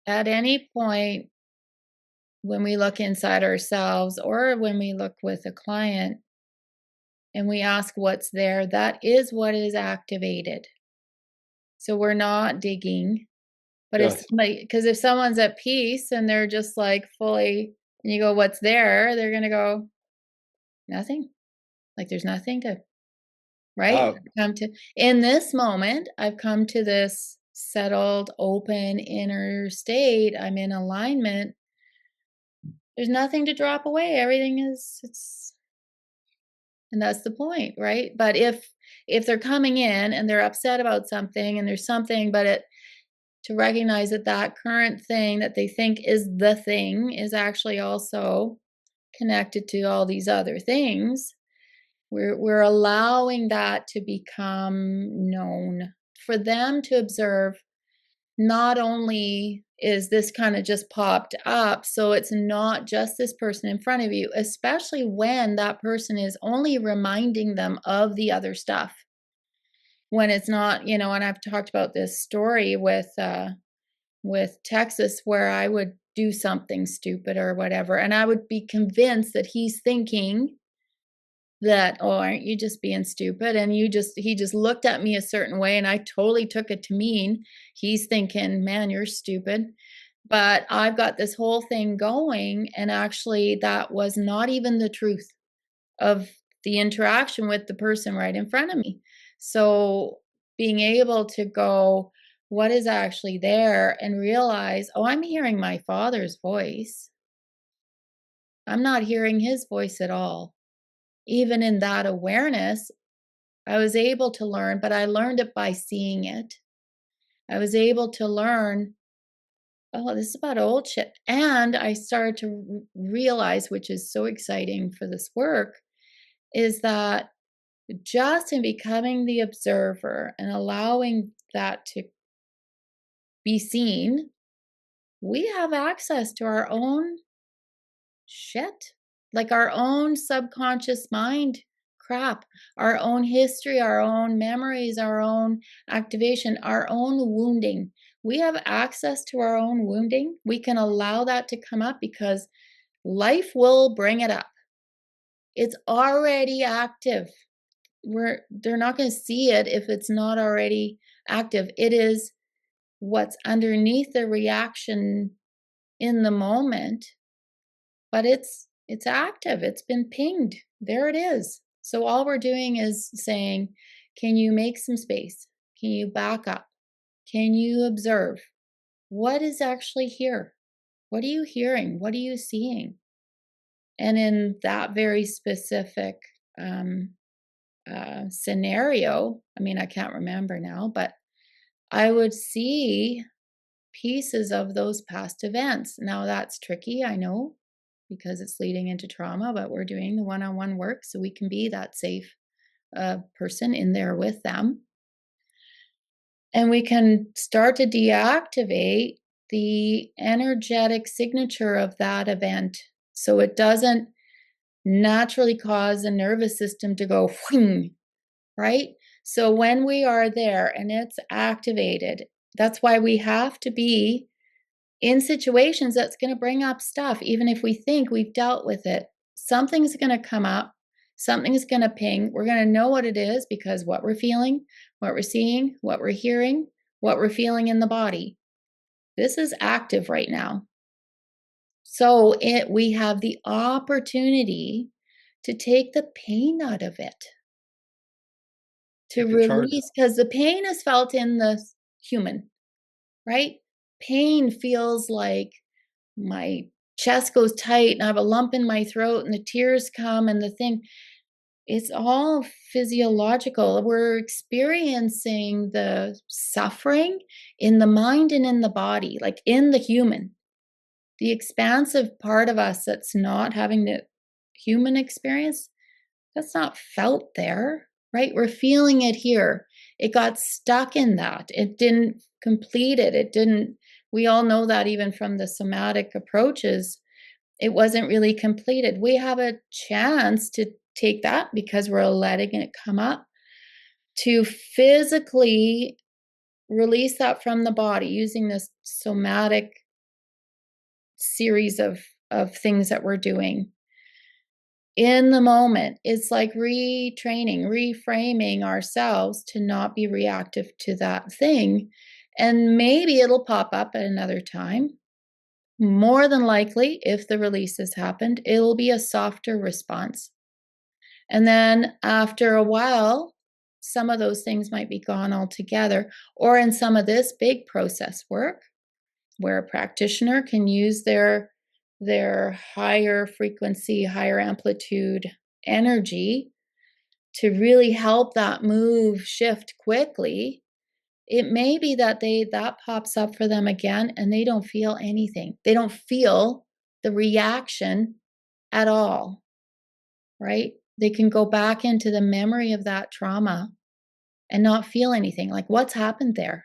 at any point when we look inside ourselves or when we look with a client and we ask what's there, that is what is activated. So we're not digging. But if Yes. somebody, because if someone's at peace and they're just like fully, and you go, what's there? They're going to go, nothing. Like there's nothing to, right? Uh, In this moment, I've come to this settled, open inner state. I'm in alignment. There's nothing to drop away. Everything and that's the point, right? But if they're coming in and they're upset about something and there's something, to recognize that that current thing that they think is the thing is actually also connected to all these other things. We're allowing that to become known for them to observe. Not only is this kind of just popped up, so it's not just this person in front of you, especially when that person is only reminding them of the other stuff. When it's not, and I've talked about this story with Texas where I would do something stupid or whatever, and I would be convinced that he's thinking that, oh, aren't you just being stupid? And he just looked at me a certain way, and I totally took it to mean he's thinking, man, you're stupid. But I've got this whole thing going, and actually, that was not even the truth of the interaction with the person right in front of me. So being able to go, what is actually there, and realize, oh, I'm hearing my father's voice. I'm not hearing his voice at all. Even in that awareness, I was able to learn, but I learned it by seeing it. I was able to learn, oh, this is about old shit. And I started to realize, which is so exciting for this work, is that just in becoming the observer and allowing that to be seen, we have access to our own shit, like our own subconscious mind crap, our own history, our own memories, our own activation, our own wounding. We have access to our own wounding. We can allow that to come up because life will bring it up. It's already active. They're not going to see it if it's not already active. It is what's underneath the reaction in the moment, but it's active. It's been pinged. There it is. So all we're doing is saying, can you make some space? Can you back up? Can you observe what is actually here? What are you hearing? What are you seeing? And in that very specific scenario, I mean, I can't remember now, but I would see pieces of those past events. Now that's tricky, I know, because it's leading into trauma, but we're doing the one-on-one work so we can be that safe person in there with them. And we can start to deactivate the energetic signature of that event so it doesn't naturally cause the nervous system to go whing, right? So when we are there and it's activated, that's why we have to be in situations that's going to bring up stuff. Even if we think we've dealt with it, something's going to come up, something's going to ping. We're going to know what it is because what we're feeling, what we're seeing, what we're hearing, what we're feeling in the body. This is active right now. So we have the opportunity to take the pain out of it, to take the charge release, out. because the pain is felt in the human, right? Pain feels like my chest goes tight and I have a lump in my throat and the tears come and the thing. It's all physiological. We're experiencing the suffering in the mind and in the body, like in the human. The expansive part of us that's not having the human experience, that's not felt there, right? We're feeling it here. It got stuck in that. It didn't complete it. It didn't, we all know that even from the somatic approaches, it wasn't really completed. We have a chance to take that because we're letting it come up to physically release that from the body using this somatic series of things that we're doing in the moment. It's like retraining, reframing ourselves to not be reactive to that thing. And maybe it'll pop up at another time. More than likely, if the release has happened, it'll be a softer response. And then after a while, some of those things might be gone altogether. Or in some of this big process work, where a practitioner can use their higher frequency, higher amplitude energy to really help that move shift quickly, it may be that that pops up for them again and they don't feel anything. They don't feel the reaction at all, right? They can go back into the memory of that trauma and not feel anything. Like, what's happened there?